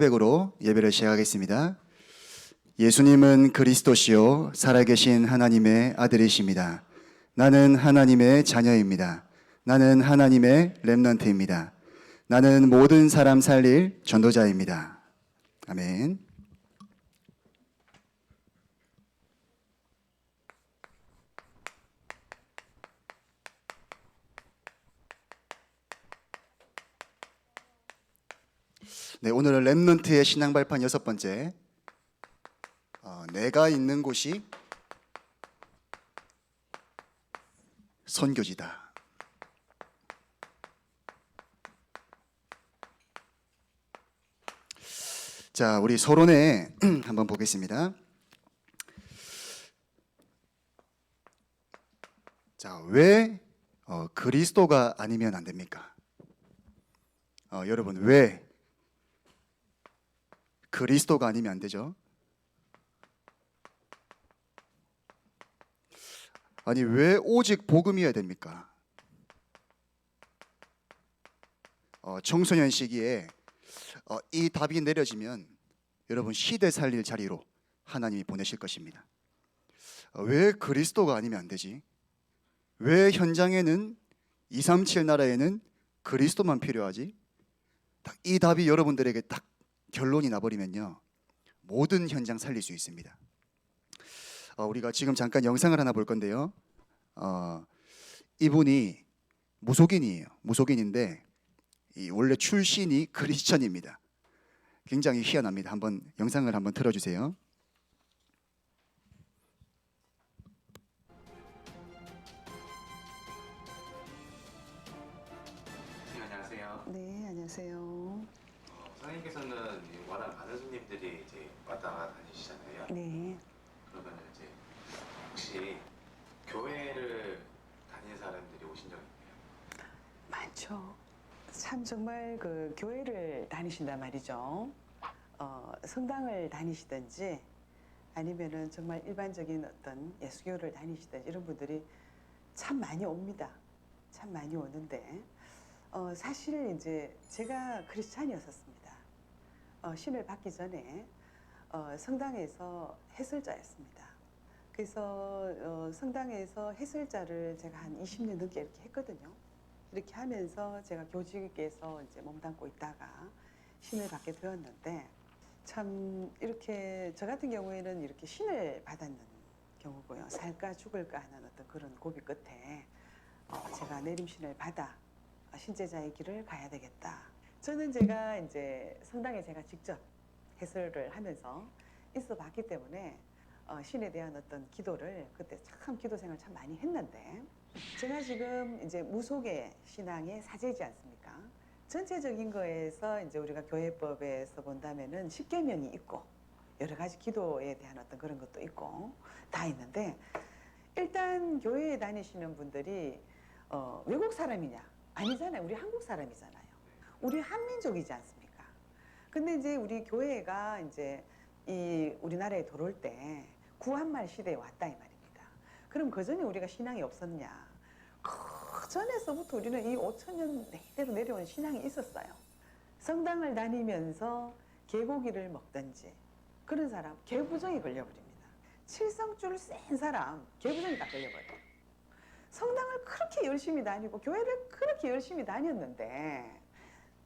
백으로 예배를 시작하겠습니다. 예수님은 그리스도시요 살아계신 하나님의 아들이십니다. 나는 하나님의 자녀입니다. 나는 하나님의 렘넌트입니다. 나는 모든 사람 살릴 전도자입니다. 아멘. 네, 오늘은 렘넌트의 신앙 발판 6번째. 내가 있는 곳이 선교지다. 자, 우리 서론에 한번 보겠습니다. 자, 왜 그리스도가 아니면 안 됩니까? 여러분, 왜 그리스도가 아니면 안 되죠? 아니, 왜 오직 복음이어야 됩니까? 청소년 시기에 이 답이 내려지면 여러분 시대 살릴 자리로 하나님이 보내실 것입니다. 왜 그리스도가 아니면 안 되지? 왜 현장에는 237 나라에는 그리스도만 필요하지? 딱 이 답이 여러분들에게 딱 결론이 나버리면요, 모든 현장 살릴 수 있습니다. 우리가 지금 잠깐 영상을 하나 볼 건데요. 이분이 무속인이에요. 무속인인데 원래 출신이 크리스천입니다. 굉장히 희한합니다. 한번 영상을 한번 틀어주세요. 네, 안녕하세요. 네, 안녕하세요. 선생님께서는 워낙 많은 손님들이 이제 왔다 다니시잖아요. 네, 그러면 이제 혹시 교회를 다니는 사람들이 오신 적 있나요? 많죠. 참 정말 그 교회를 다니신단 말이죠. 성당을 다니시든지 아니면은 정말 일반적인 어떤 예수교를 다니시든지 이런 분들이 참 많이 옵니다. 참 많이 오는데 사실 이제 제가 크리스찬이었었습니다. 신을 받기 전에 성당에서 해설자였습니다. 그래서 성당에서 해설자를 제가 한 20년 넘게 이렇게 했거든요. 이렇게 하면서 제가 교직에서 이제 몸담고 있다가 신을 받게 되었는데, 참 이렇게 저 같은 경우에는 이렇게 신을 받았는 경우고요. 살까 죽을까 하는 어떤 그런 고비 끝에 제가 내림신을 받아 신제자의 길을 가야 되겠다. 저는 제가 이제 성당에 제가 직접 해설을 하면서 있어 봤기 때문에 신에 대한 어떤 기도를 그때 참 기도 생활 참 많이 했는데, 제가 지금 이제 무속의 신앙의 사제이지 않습니까? 전체적인 거에서 이제 우리가 교회법에서 본다면은 10계명이 있고 여러 가지 기도에 대한 어떤 그런 것도 있고 다 있는데, 일단 교회에 다니시는 분들이 외국 사람이냐? 아니잖아요. 우리 한국 사람이잖아요. 우리 한민족이지 않습니까? 근데 이제 우리 교회가 이제 이 우리나라에 들어올 때 구한말 시대에 왔다 이 말입니다. 그럼 그 전에 우리가 신앙이 없었냐? 그 전에서부터 우리는 이 5,000년 내대로 내려온 신앙이 있었어요. 성당을 다니면서 개고기를 먹든지 그런 사람 개부정이 걸려버립니다. 칠성줄 센 사람 개부정이 다 걸려버려요. 성당을 그렇게 열심히 다니고 교회를 그렇게 열심히 다녔는데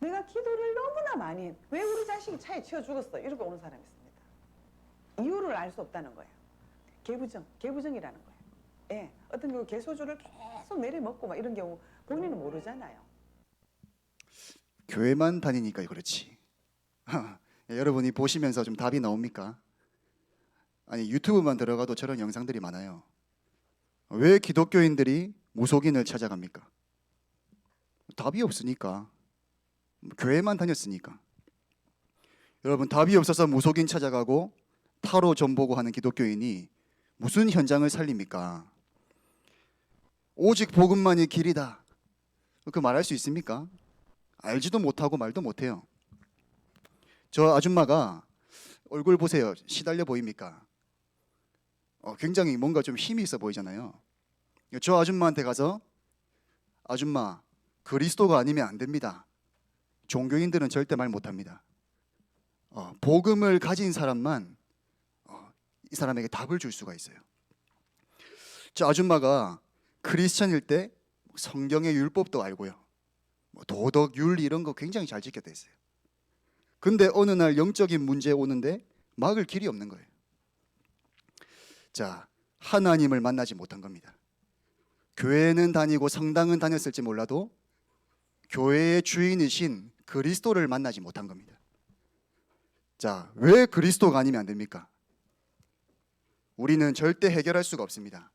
내가 기도를 너무나 많이, 왜 우리 자식이 차에 치여 죽었어? 이렇게 오는 사람이 있습니다. 이유를 알 수 없다는 거예요. 개부정이라는 거예요. 예, 어떤 경우 개소주를 계속 내려먹고 막 이런 경우 본인은 모르잖아요. 교회만 다니니까 그렇지. 여러분이 보시면서 좀 답이 나옵니까? 아니, 유튜브만 들어가도 저런 영상들이 많아요. 왜 기독교인들이 무속인을 찾아갑니까? 답이 없으니까. 교회만 다녔으니까. 여러분, 답이 없어서 무속인 찾아가고 타로 점 보고 하는 기독교인이 무슨 현장을 살립니까? 오직 복음만이 길이다. 그 말할 수 있습니까? 알지도 못하고 말도 못해요. 저 아줌마가 얼굴 보세요. 시달려 보입니까? 굉장히 뭔가 좀 힘이 있어 보이잖아요. 저 아줌마한테 가서 아줌마, 그리스도가 아니면 안 됩니다. 종교인들은 절대 말 못합니다. 복음을 가진 사람만 이 사람에게 답을 줄 수가 있어요. 저 아줌마가 크리스천일 때 성경의 율법도 알고요, 도덕, 윤리 이런 거 굉장히 잘 지켰다 했어요. 근데 어느 날 영적인 문제 오는데 막을 길이 없는 거예요. 자, 하나님을 만나지 못한 겁니다. 교회는 다니고 성당은 다녔을지 몰라도 교회의 주인이신 그리스도를 만나지 못한 겁니다. 자, 왜 그리스도가 아니면 안 됩니까? 우리는 절대 해결할 수가 없습니다.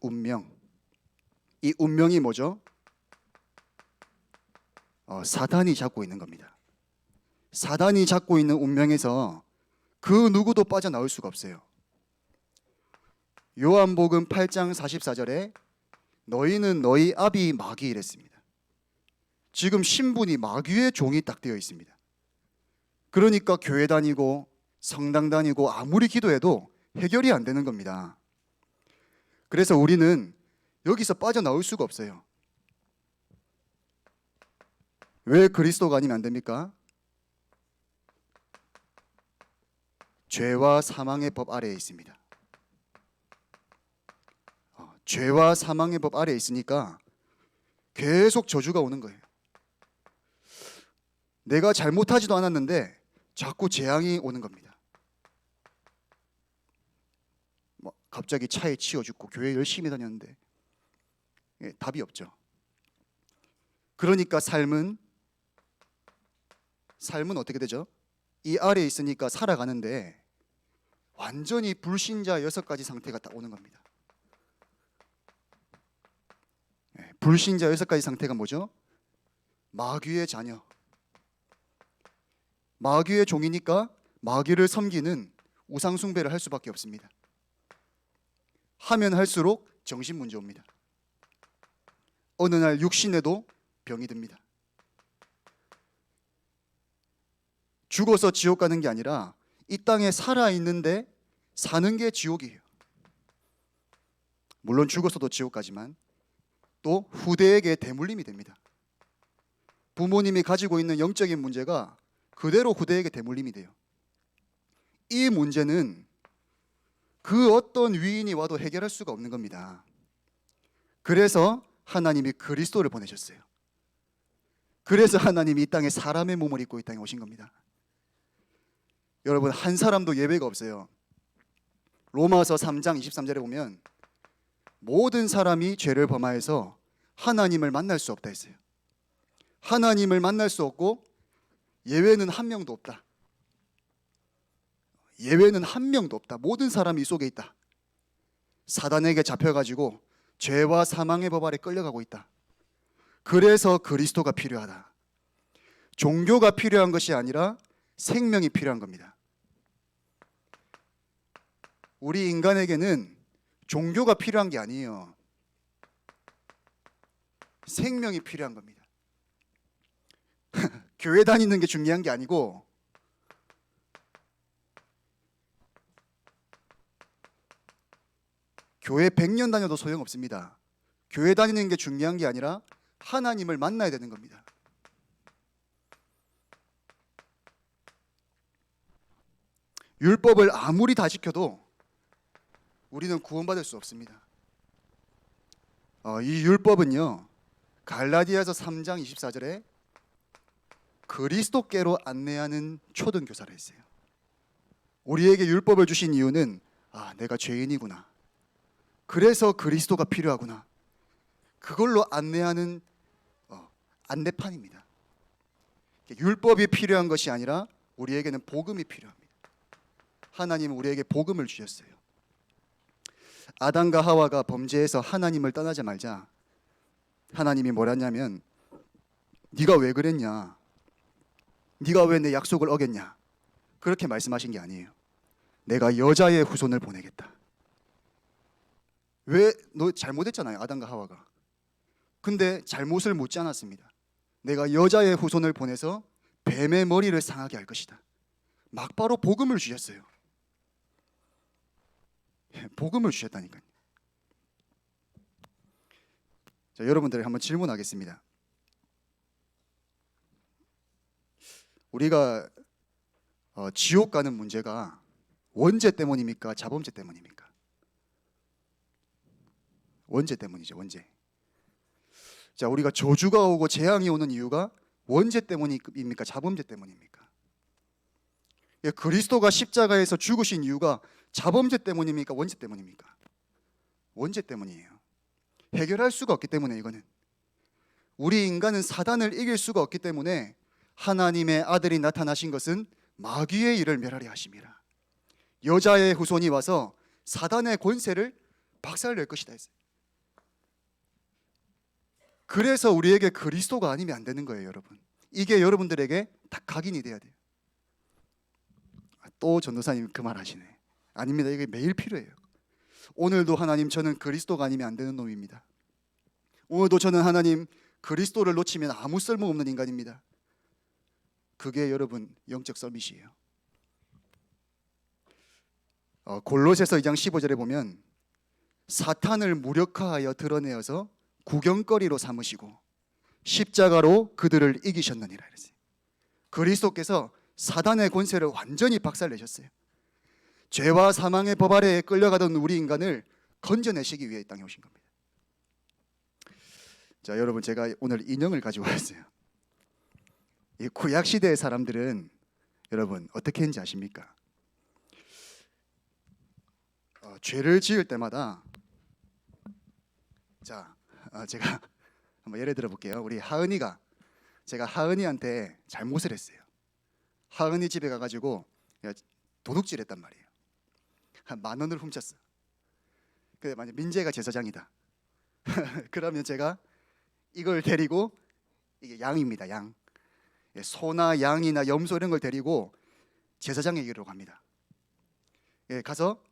운명. 이 운명이 뭐죠? 사단이 잡고 있는 겁니다. 사단이 잡고 있는 운명에서 그 누구도 빠져나올 수가 없어요. 요한복음 8장 44절에 너희는 너희 아비 마귀 이랬습니다. 지금 신분이 마귀의 종이 딱 되어 있습니다. 그러니까 교회 다니고 성당 다니고 아무리 기도해도 해결이 안 되는 겁니다. 그래서 우리는 여기서 빠져나올 수가 없어요. 왜 그리스도가 아니면 안 됩니까? 죄와 사망의 법 아래에 있습니다. 죄와 사망의 법 아래에 있으니까 계속 저주가 오는 거예요. 내가 잘못하지도 않았는데 자꾸 재앙이 오는 겁니다. 갑자기 차에 치여 죽고 교회 열심히 다녔는데 답이 없죠. 그러니까 삶은 어떻게 되죠? 이 아래에 있으니까 살아가는데 완전히 불신자 6가지 상태가 딱 오는 겁니다. 불신자 6가지 상태가 뭐죠? 마귀의 자녀. 마귀의 종이니까 마귀를 섬기는 우상 숭배를 할 수밖에 없습니다. 하면 할수록 정신 문제 옵니다. 어느 날 육신에도 병이 듭니다. 죽어서 지옥 가는 게 아니라 이 땅에 살아있는데 사는 게 지옥이에요. 물론 죽어서도 지옥 가지만 또 후대에게 대물림이 됩니다. 부모님이 가지고 있는 영적인 문제가 그대로 후대에게 대물림이 돼요. 이 문제는 그 어떤 위인이 와도 해결할 수가 없는 겁니다. 그래서 하나님이 그리스도를 보내셨어요. 그래서 하나님이 이 땅에 사람의 몸을 입고 이 땅에 오신 겁니다. 여러분, 한 사람도 예외가 없어요. 로마서 3장 23절에 보면 모든 사람이 죄를 범하여서 하나님을 만날 수 없다 했어요. 하나님을 만날 수 없고 예외는 한 명도 없다. 예외는 한 명도 없다. 모든 사람이 이 속에 있다. 사단에게 잡혀가지고 죄와 사망의 법 아래 끌려가고 있다. 그래서 그리스도가 필요하다. 종교가 필요한 것이 아니라 생명이 필요한 겁니다. 우리 인간에게는 종교가 필요한 게 아니에요. 생명이 필요한 겁니다. 교회 다니는 게 중요한 게 아니고 교회 100년 다녀도 소용없습니다. 교회 다니는 게 중요한 게 아니라 하나님을 만나야 되는 겁니다. 율법을 아무리 다 지켜도 우리는 구원받을 수 없습니다. 이 율법은요, 갈라디아서 3장 24절에 그리스도께로 안내하는 초등교사를 했어요. 우리에게 율법을 주신 이유는 내가 죄인이구나. 그래서 그리스도가 필요하구나. 그걸로 안내하는 안내판입니다. 율법이 필요한 것이 아니라 우리에게는 복음이 필요합니다. 하나님은 우리에게 복음을 주셨어요. 아담과 하와가 범죄해서 하나님을 떠나자마자 하나님이 뭐랬냐면 네가 왜 그랬냐? 네가 왜 내 약속을 어겼냐? 그렇게 말씀하신 게 아니에요. 내가 여자의 후손을 보내겠다. 왜? 너 잘못했잖아요, 아담과 하와가. 근데 잘못을 묻지 않았습니다. 내가 여자의 후손을 보내서 뱀의 머리를 상하게 할 것이다. 막바로 복음을 주셨어요. 복음을 주셨다니까요. 자, 여러분들에게 한번 질문하겠습니다. 우리가 지옥 가는 문제가 원죄 때문입니까? 자범죄 때문입니까? 원죄 때문이죠. 원죄. 자, 우리가 저주가 오고 재앙이 오는 이유가 원죄 때문입니까? 자범죄 때문입니까? 예, 그리스도가 십자가에서 죽으신 이유가 자범죄 때문입니까? 원죄 때문입니까? 원죄 때문이에요. 해결할 수가 없기 때문에 이거는 우리 인간은 사단을 이길 수가 없기 때문에 하나님의 아들이 나타나신 것은 마귀의 일을 멸하려 하심이라. 여자의 후손이 와서 사단의 권세를 박살낼 것이다 했어요. 그래서 우리에게 그리스도가 아니면 안 되는 거예요, 여러분. 이게 여러분들에게 딱 각인이 돼야 돼요. 또 전도사님 그 말 하시네. 아닙니다. 이게 매일 필요해요. 오늘도 하나님, 저는 그리스도가 아니면 안 되는 놈입니다. 오늘도 저는 하나님, 그리스도를 놓치면 아무 쓸모없는 인간입니다. 그게 여러분 영적 서밋이에요. 골로새서 2장 15절에 보면 사탄을 무력화하여 드러내어서 구경거리로 삼으시고 십자가로 그들을 이기셨느니라 그랬어요. 그리스도께서 사단의 권세를 완전히 박살내셨어요. 죄와 사망의 법 아래에 끌려가던 우리 인간을 건져내시기 위해 이 땅에 오신 겁니다. 자, 여러분, 제가 오늘 인형을 가지고 왔어요. 이 구약 시대의 사람들은 여러분 어떻게 했는지 아십니까? 죄를 지을 때마다 제가 한번 예를 들어 볼게요. 우리 하은이가, 제가 하은이한테 잘못을 했어요. 하은이 집에 가가지고 도둑질했단 말이에요. 한 10,000원을 훔쳤어. 근데 만약 민재가 제사장이다. 그러면 제가 이걸 데리고, 이게 양입니다. 양. 소나 양이나 염소 이런 걸 데리고 제사장에게로 갑니다. 가서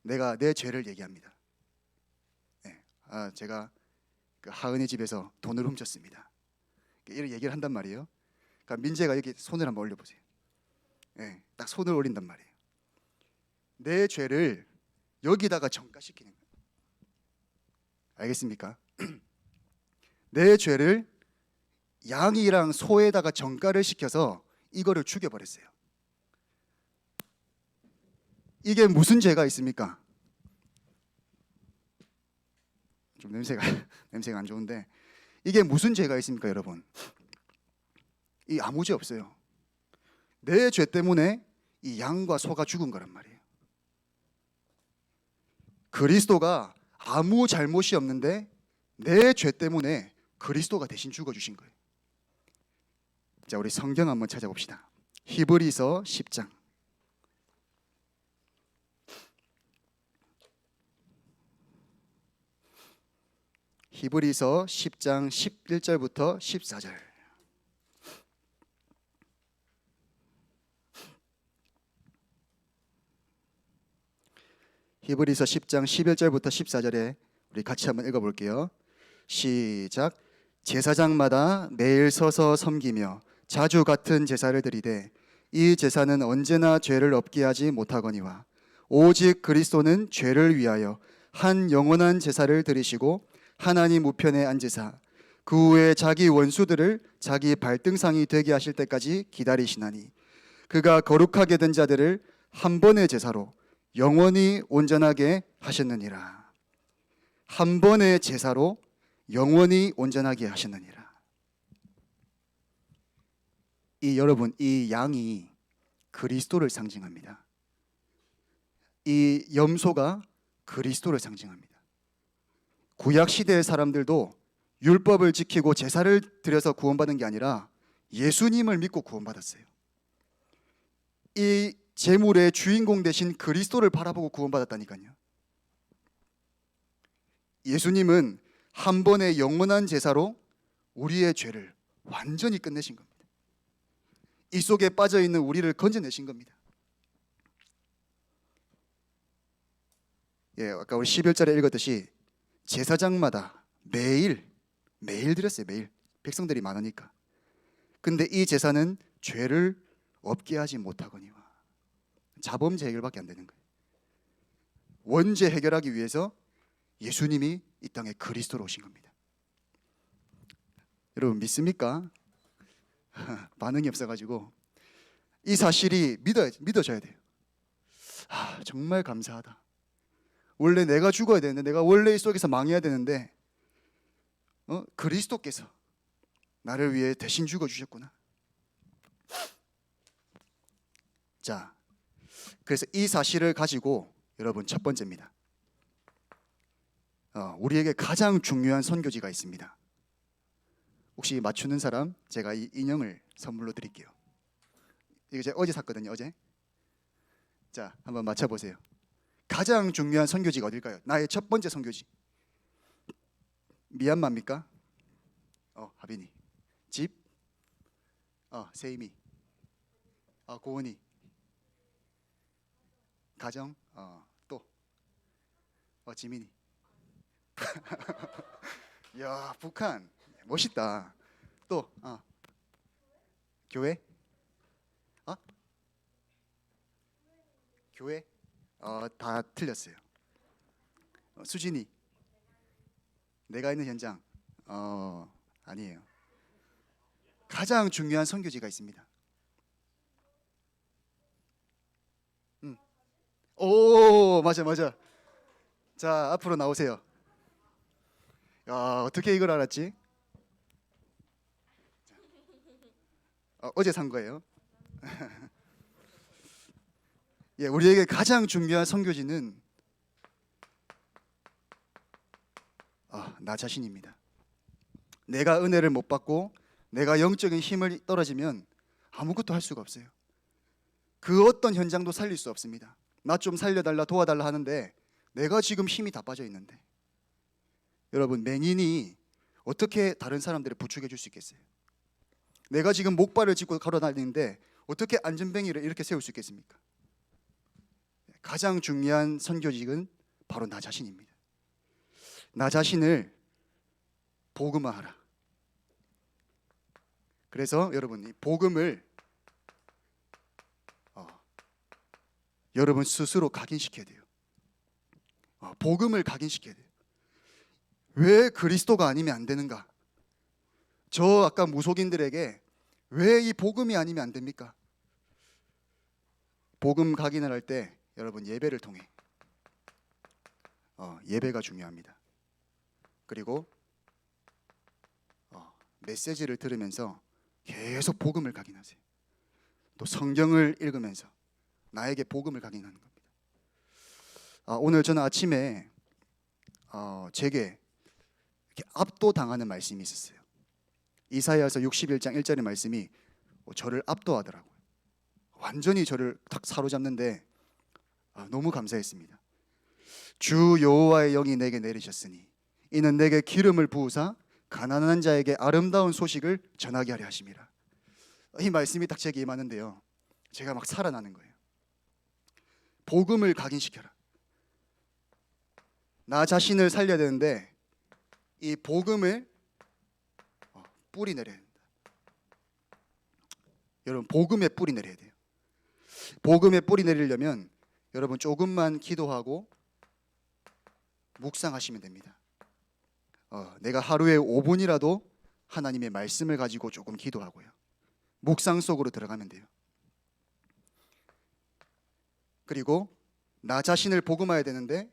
내가 내 죄를 얘기합니다. 제가 그 하은이 집에서 돈을 훔쳤습니다. 이런 얘기를 한단 말이에요. 그러니까 민재가 여기 손을 한번 올려보세요. 딱 손을 올린단 말이에요. 내 죄를 여기다가 전가시키는 거예요. 알겠습니까? 내 죄를 양이랑 소에다가 전가를 시켜서 이거를 죽여버렸어요. 이게 무슨 죄가 있습니까? 좀 냄새가 안 좋은데, 이게 무슨 죄가 있습니까, 여러분? 이 아무 죄 없어요. 내 죄 때문에 이 양과 소가 죽은 거란 말이에요. 그리스도가 아무 잘못이 없는데 내 죄 때문에 그리스도가 대신 죽어주신 거예요. 자, 우리 성경 한번 찾아봅시다. 히브리서 10장. 히브리서 10장 11절부터 14절. 히브리서 10장 11절부터 14절에 우리 같이 한번 읽어볼게요. 시작. 제사장마다 매일 서서 섬기며 자주 같은 제사를 드리되 이 제사는 언제나 죄를 없게 하지 못하거니와 오직 그리스도는 죄를 위하여 한 영원한 제사를 드리시고 하나님 우편에 앉으사 그 후에 자기 원수들을 자기 발등상이 되게 하실 때까지 기다리시나니 그가 거룩하게 된 자들을 한 번의 제사로 영원히 온전하게 하셨느니라. 한 번의 제사로 영원히 온전하게 하셨느니라. 여러분, 이 양이 그리스도를 상징합니다. 이 염소가 그리스도를 상징합니다. 구약 시대의 사람들도 율법을 지키고 제사를 드려서 구원받은 게 아니라 예수님을 믿고 구원받았어요. 이 제물의 주인공 되신 그리스도를 바라보고 구원받았다니까요. 예수님은 한 번의 영원한 제사로 우리의 죄를 완전히 끝내신 겁니다. 이 속에 빠져 있는 우리를 건져내신 겁니다. 아까 우리 11절에 읽었듯이 제사장마다 매일 드렸어요. 매일. 백성들이 많으니까. 근데 이 제사는 죄를 없게 하지 못하거니와. 자범죄 해결밖에 안 되는 거예요. 원죄 해결하기 위해서 예수님이 이 땅에 그리스도로 오신 겁니다. 여러분 믿습니까? 반응이 없어가지고 이 사실이 믿어져야 돼요. 아, 정말 감사하다. 원래 내가 죽어야 되는데, 내가 원래 이 속에서 망해야 되는데 그리스도께서 나를 위해 대신 죽어주셨구나. 자, 그래서 이 사실을 가지고 여러분, 첫 번째입니다. 우리에게 가장 중요한 선교지가 있습니다. 혹시 맞추는 사람, 제가 이 인형을 선물로 드릴게요. 이거 제가 어제 샀거든요. 어제. 자, 한번 맞춰보세요. 가장 중요한 선교지가 어딜까요? 나의 첫 번째 선교지. 미얀마입니까? 하빈이. 집? 세임이. 고은이. 가정? 또? 지민이. 야, 북한 멋있다. 또? 교회? 교회? 다 틀렸어요. 수진이. 내가 있는 현장. 아니에요. 가장 중요한 선교지가 있습니다. 오, 맞아. 자, 앞으로 나오세요. 야, 어떻게 이걸 알았지? 어제 산 거예요. 예, 우리에게 가장 중요한 선교지는 나 자신입니다. 내가 은혜를 못 받고 내가 영적인 힘을 떨어지면 아무것도 할 수가 없어요. 그 어떤 현장도 살릴 수 없습니다. 나 좀 살려달라, 도와달라 하는데 내가 지금 힘이 다 빠져 있는데, 여러분, 맹인이 어떻게 다른 사람들을 부축해 줄 수 있겠어요? 내가 지금 목발을 짚고 걸어 다니는데 어떻게 안전뱅이를 이렇게 세울 수 있겠습니까? 가장 중요한 선교직은 바로 나 자신입니다. 나 자신을 복음화하라. 그래서 여러분, 이 복음을 여러분 스스로 각인시켜야 돼요. 복음을 각인시켜야 돼요. 왜 그리스도가 아니면 안 되는가? 저 아까 무속인들에게 왜 이 복음이 아니면 안 됩니까? 복음 각인을 할 때 여러분, 예배를 통해 예배가 중요합니다. 그리고 메시지를 들으면서 계속 복음을 각인하세요. 또 성경을 읽으면서 나에게 복음을 각인하는 겁니다. 오늘 저는 아침에 제게 이렇게 압도당하는 말씀이 있었어요. 이사야서 61장 1절의 말씀이 저를 압도하더라고요. 완전히 저를 탁 사로잡는데 너무 감사했습니다. 주 여호와의 영이 내게 내리셨으니 이는 내게 기름을 부으사 가난한 자에게 아름다운 소식을 전하게 하려 하심이라. 이 말씀이 딱 제게 임하는데요, 제가 막 살아나는 거예요. 복음을 각인시켜라. 나 자신을 살려야 되는데 이 복음을 뿌리 내려야 된다. 여러분, 복음에 뿌리 내려야 돼요. 복음에 뿌리 내리려면 여러분 조금만 기도하고 묵상하시면 됩니다. 내가 하루에 5분이라도 하나님의 말씀을 가지고 조금 기도하고요, 묵상 속으로 들어가면 돼요. 그리고 나 자신을 복음화해야 되는데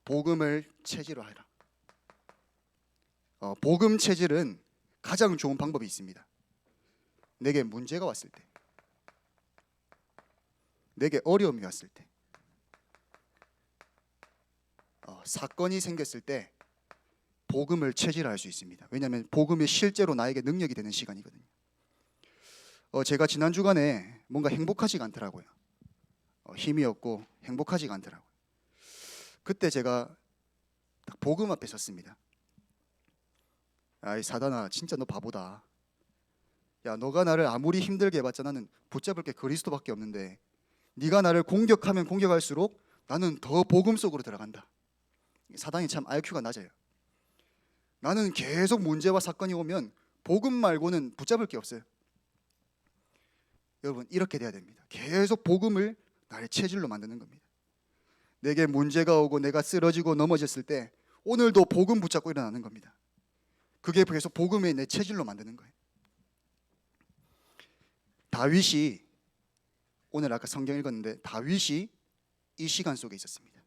복음을 체질화해라. 복음 체질은 가장 좋은 방법이 있습니다. 내게 문제가 왔을 때, 내게 어려움이 왔을 때, 사건이 생겼을 때 복음을 체질화할 수 있습니다. 왜냐하면 복음이 실제로 나에게 능력이 되는 시간이거든요. 제가 지난 주간에 뭔가 행복하지가 않더라고요. 힘이 없고 행복하지가 않더라고요. 그때 제가 딱 복음 앞에 섰습니다. 아이 사단아, 진짜 너 바보다. 야, 너가 나를 아무리 힘들게 해봤자 나는 붙잡을 게 그리스도밖에 없는데 네가 나를 공격하면 공격할수록 나는 더 복음 속으로 들어간다. 사단이 참 IQ가 낮아요. 나는 계속 문제와 사건이 오면 복음 말고는 붙잡을 게 없어요. 여러분, 이렇게 돼야 됩니다. 계속 복음을 나의 체질로 만드는 겁니다. 내게 문제가 오고 내가 쓰러지고 넘어졌을 때 오늘도 복음 붙잡고 일어나는 겁니다. 그게 계속 복음의 내 체질로 만드는 거예요. 다윗이 오늘 아까 성경 읽었는데 다윗이 이 시간 속에 있었습니다.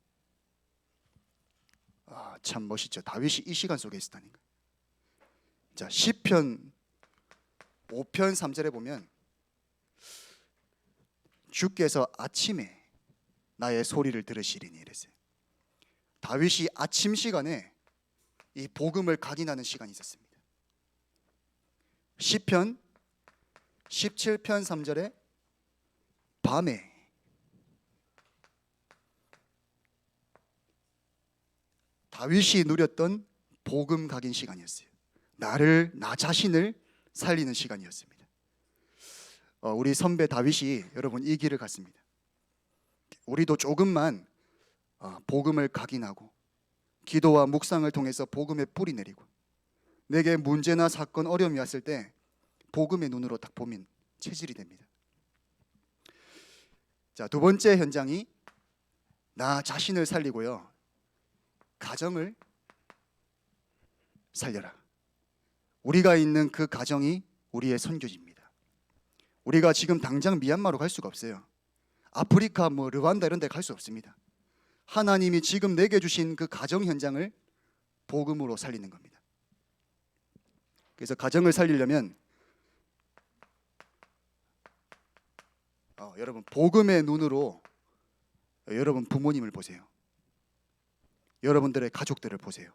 참 멋있죠. 다윗이 이 시간 속에 있었다니까. 자, 시편 5편 3절에 보면 주께서 아침에 나의 소리를 들으시리니 이랬어요. 다윗이 아침 시간에 이 복음을 각인하는 시간이 있었습니다. 시편 17편 3절에 밤에 다윗이 누렸던 복음 각인 시간이었어요. 나 자신을 살리는 시간이었습니다. 우리 선배 다윗이 여러분 이 길을 갔습니다. 우리도 조금만 복음을 각인하고 기도와 묵상을 통해서 복음의 뿌리 내리고 내게 문제나 사건 어려움이 왔을 때 복음의 눈으로 딱 보면 체질이 됩니다. 자, 두 번째 현장이 나 자신을 살리고요, 가정을 살려라. 우리가 있는 그 가정이 우리의 선교지입니다. 우리가 지금 당장 미얀마로 갈 수가 없어요. 아프리카 르완다 이런 데 갈 수 없습니다. 하나님이 지금 내게 주신 그 가정 현장을 복음으로 살리는 겁니다. 그래서 가정을 살리려면 여러분 복음의 눈으로 여러분 부모님을 보세요. 여러분들의 가족들을 보세요.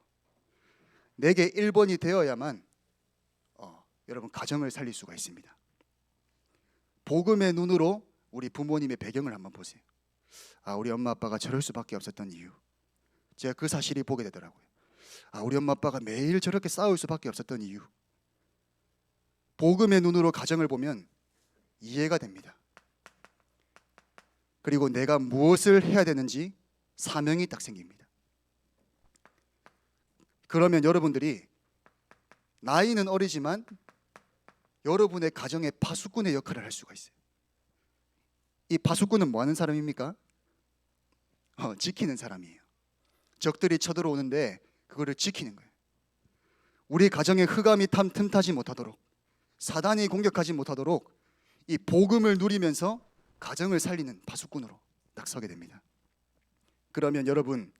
내게 1번이 되어야만 여러분 가정을 살릴 수가 있습니다. 복음의 눈으로 우리 부모님의 배경을 한번 보세요. 우리 엄마 아빠가 저럴 수밖에 없었던 이유, 제가 그 사실이 보게 되더라고요. 우리 엄마 아빠가 매일 저렇게 싸울 수밖에 없었던 이유, 복음의 눈으로 가정을 보면 이해가 됩니다. 그리고 내가 무엇을 해야 되는지 사명이 딱 생깁니다. 그러면 여러분들이 나이는 어리지만 여러분의 가정의 파수꾼의 역할을 할 수가 있어요. 이 파수꾼은 뭐 하는 사람입니까? 지키는 사람이에요. 적들이 쳐들어오는데 그거를 지키는 거예요. 우리 가정에 흑암이 틈타지 못하도록, 사단이 공격하지 못하도록 이 복음을 누리면서 가정을 살리는 파수꾼으로 딱 서게 됩니다. 그러면 여러분,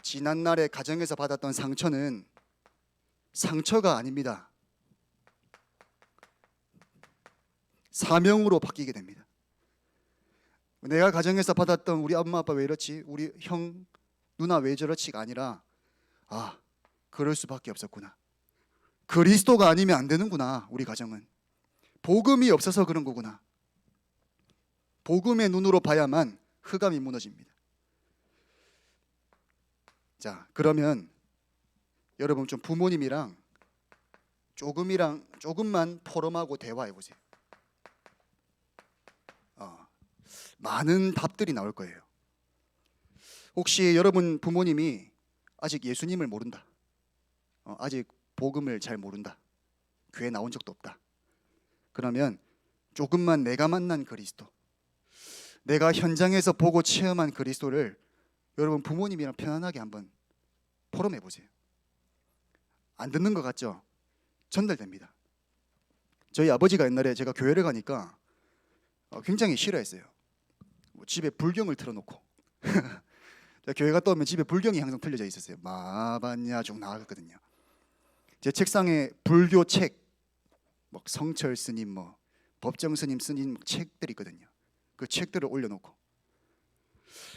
지난날의 가정에서 받았던 상처는 상처가 아닙니다. 사명으로 바뀌게 됩니다. 내가 가정에서 받았던 우리 엄마 아빠 왜 이렇지, 우리 형 누나 왜 저렇지가 아니라 그럴 수밖에 없었구나. 그리스도가 아니면 안 되는구나. 우리 가정은 복음이 없어서 그런 거구나. 복음의 눈으로 봐야만 흑암이 무너집니다. 자, 그러면 여러분 좀 부모님이랑 조금만 포럼하고 대화해 보세요. 많은 답들이 나올 거예요. 혹시 여러분 부모님이 아직 예수님을 모른다, 아직 복음을 잘 모른다, 교회 나온 적도 없다, 그러면 조금만 내가 만난 그리스도, 내가 현장에서 보고 체험한 그리스도를 여러분 부모님이랑 편안하게 한번 포럼해 보세요. 안 듣는 것 같죠? 전달됩니다. 저희 아버지가 옛날에 제가 교회를 가니까 굉장히 싫어했어요. 집에 불경을 틀어놓고 교회 갔다 오면 집에 불경이 항상 틀려져 있었어요. 마반야 쭉 나왔거든요. 제 책상에 불교 책, 성철 스님, 법정 스님 스님 책들이 있거든요. 그 책들을 올려놓고.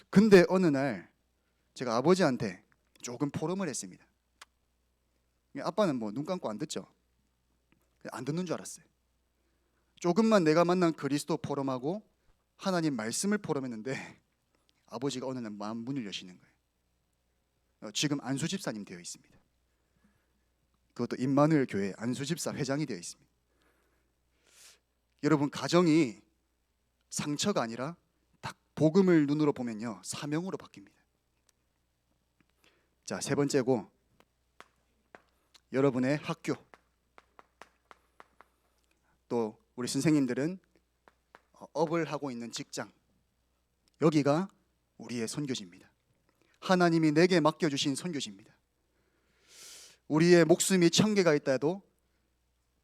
근데 어느 날 제가 아버지한테 조금 포럼을 했습니다. 아빠는 눈 감고 안 듣죠. 안 듣는 줄 알았어요. 조금만 내가 만난 그리스도 포럼하고 하나님 말씀을 포럼했는데 아버지가 어느 날 마음 문을 여시는 거예요. 지금 안수 집사님 되어 있습니다. 그것도 임마누엘 교회 안수 집사 회장이 되어 있습니다. 여러분 가정이 상처가 아니라 딱 복음을 눈으로 보면요, 사명으로 바뀝니다. 자, 세 번째고, 여러분의 학교, 또 우리 선생님들은 업을 하고 있는 직장, 여기가 우리의 선교지입니다. 하나님이 내게 맡겨주신 선교지입니다. 우리의 목숨이 1000개가 있다 해도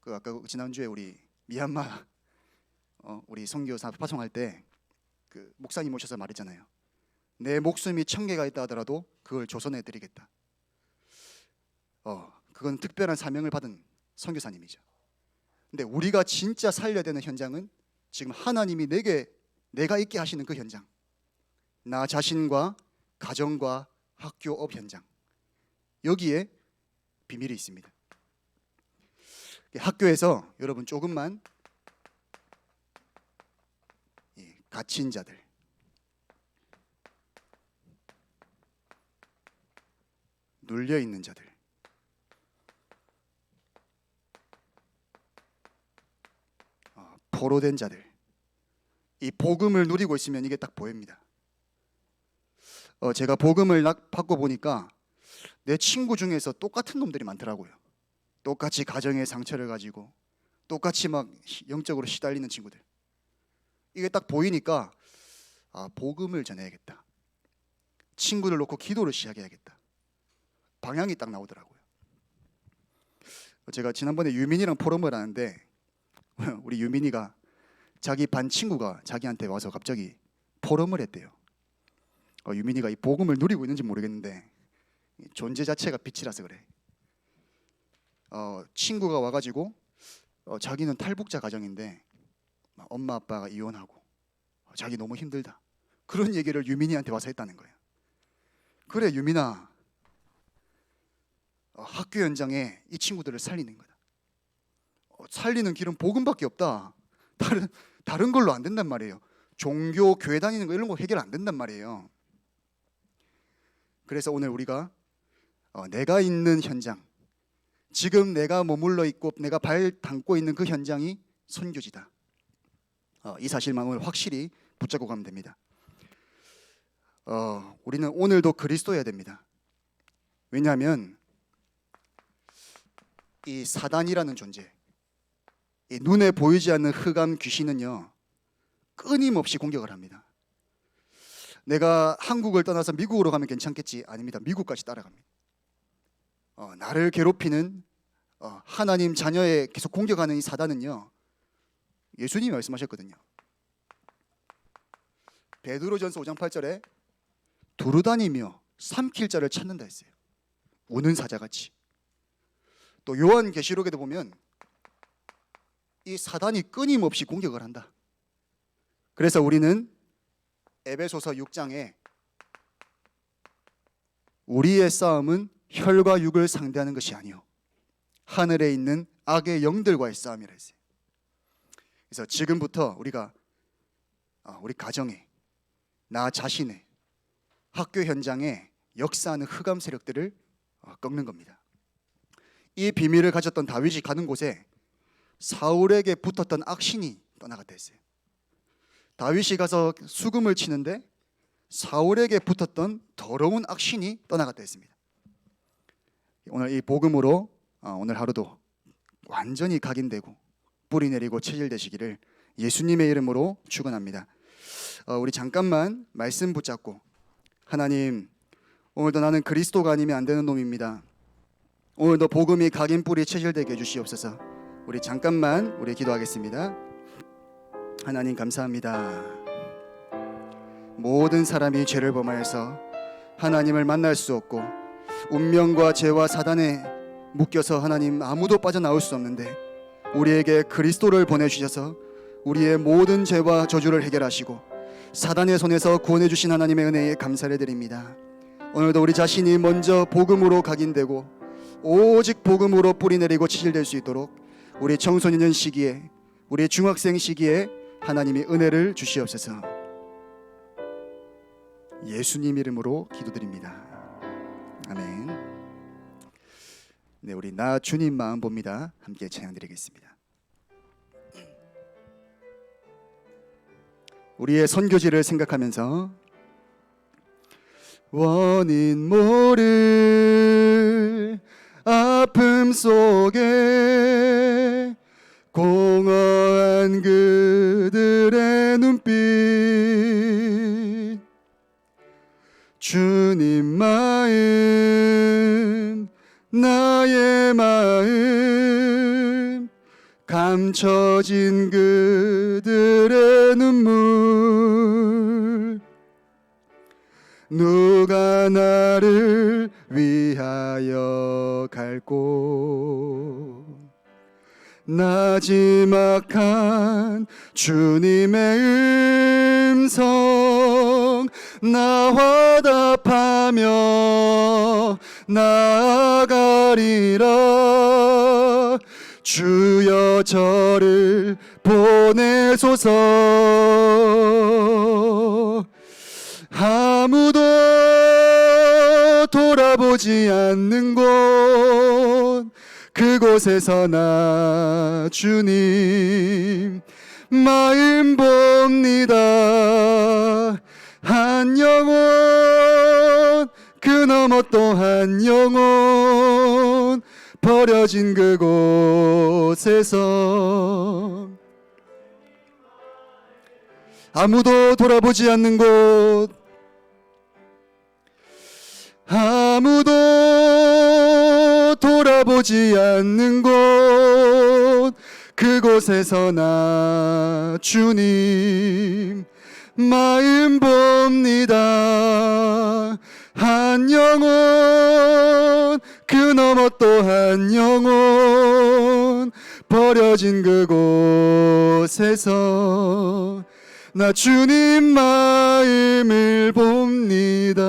아까 지난주에 우리 미얀마 우리 선교사 파송할 때 그 목사님 오셔서 말했잖아요. 내 목숨이 1000개가 있다 하더라도 그걸 조선해 드리겠다. 그건 특별한 사명을 받은 선교사님이죠. 근데 우리가 진짜 살려야 되는 현장은 지금 하나님이 내가 있게 하시는 그 현장, 나 자신과 가정과 학교 업 현장, 여기에 비밀이 있습니다. 학교에서 여러분 조금만 갇힌 자들, 눌려 있는 자들, 포로된 자들, 이 복음을 누리고 있으면 이게 딱 보입니다. 제가 복음을 받고 보니까 내 친구 중에서 똑같은 놈들이 많더라고요. 똑같이 가정의 상처를 가지고 똑같이 막 영적으로 시달리는 친구들. 이게 딱 보이니까 복음을 전해야겠다. 친구들 놓고 기도를 시작해야겠다. 방향이 딱 나오더라고요. 제가 지난번에 유민이랑 포럼을 하는데 우리 유민이가 자기 반 친구가 자기한테 와서 갑자기 포럼을 했대요. 유민이가 이 복음을 누리고 있는지 모르겠는데 존재 자체가 빛이라서 그래. 친구가 와가지고 자기는 탈북자 가정인데 엄마 아빠가 이혼하고 자기 너무 힘들다, 그런 얘기를 유민이한테 와서 했다는 거예요. 그래 유민아, 학교 현장에 이 친구들을 살리는 거다. 살리는 길은 복음밖에 없다. 다른 걸로 안 된단 말이에요. 종교, 교회 다니는 거 이런 거 해결 안 된단 말이에요. 그래서 오늘 우리가 내가 있는 현장, 지금 내가 머물러 있고 내가 발 담고 있는 그 현장이 선교지다. 이 사실만 오늘 확실히 붙잡고 가면 됩니다. 우리는 오늘도 그리스도여야 됩니다. 왜냐하면 이 사단이라는 존재, 이 눈에 보이지 않는 흑암 귀신은요 끊임없이 공격을 합니다. 내가 한국을 떠나서 미국으로 가면 괜찮겠지? 아닙니다. 미국까지 따라갑니다. 나를 괴롭히는 하나님 자녀에 계속 공격하는 이 사단은요, 예수님이 말씀하셨거든요. 베드로전서 5장 8절에 두루다니며 삼킬 자를 찾는다 했어요. 우는 사자같이. 또 요한계시록에도 보면 이 사단이 끊임없이 공격을 한다. 그래서 우리는 에베소서 6장에 우리의 싸움은 혈과 육을 상대하는 것이 아니요 하늘에 있는 악의 영들과의 싸움이라 했어요. 그래서 지금부터 우리가 우리 가정에, 나 자신의 학교 현장에 역사하는 흑암 세력들을 꺾는 겁니다. 이 비밀을 가졌던 다윗이 가는 곳에 사울에게 붙었던 악신이 떠나갔다 했어요. 다윗이 가서 수금을 치는데 사울에게 붙었던 더러운 악신이 떠나갔다 했습니다. 오늘 이 복음으로 오늘 하루도 완전히 각인되고 뿌리 내리고 체질되시기를 예수님의 이름으로 축원합니다. 우리 잠깐만 말씀 붙잡고, 하나님, 오늘도 나는 그리스도가 아니면 안 되는 놈입니다. 오늘도 복음이 각인 뿌리 체질되게 해주시옵소서. 우리 잠깐만 우리 기도하겠습니다. 하나님 감사합니다. 모든 사람이 죄를 범하여서 하나님을 만날 수 없고 운명과 죄와 사단에 묶여서 하나님 아무도 빠져나올 수 없는데 우리에게 그리스도를 보내주셔서 우리의 모든 죄와 저주를 해결하시고 사단의 손에서 구원해 주신 하나님의 은혜에 감사를 드립니다. 오늘도 우리 자신이 먼저 복음으로 각인되고 오직 복음으로 뿌리 내리고 치질될 수 있도록 우리 청소년 시기에, 우리 중학생 시기에 하나님이 은혜를 주시옵소서. 예수님 이름으로 기도드립니다. 아멘. 네, 우리 나 주님 마음 봅니다. 함께 찬양드리겠습니다. 우리의 선교지를 생각하면서 원인 모를 아픔 속에 공허한 그들의 눈빛, 주님 마음, 나의 마음 감춰진 그들의 눈물 누가 나를 위하여 갈고 나지막한 주님의 음성 나와 답하며 나아가리라 주여 저를 보내소서 아무도 돌아보지 않는 곳 그곳에서 나 주님 마음 봅니다 한 영혼 그 너머 또 한 영혼 버려진 그곳에서 아무도 돌아보지 않는 곳 아무도 돌아보지 않는 곳 그곳에서 나 주님 마음 봅니다 한 영혼 그 너머 또 한 영혼 버려진 그곳에서 나 주님 마음을 봅니다.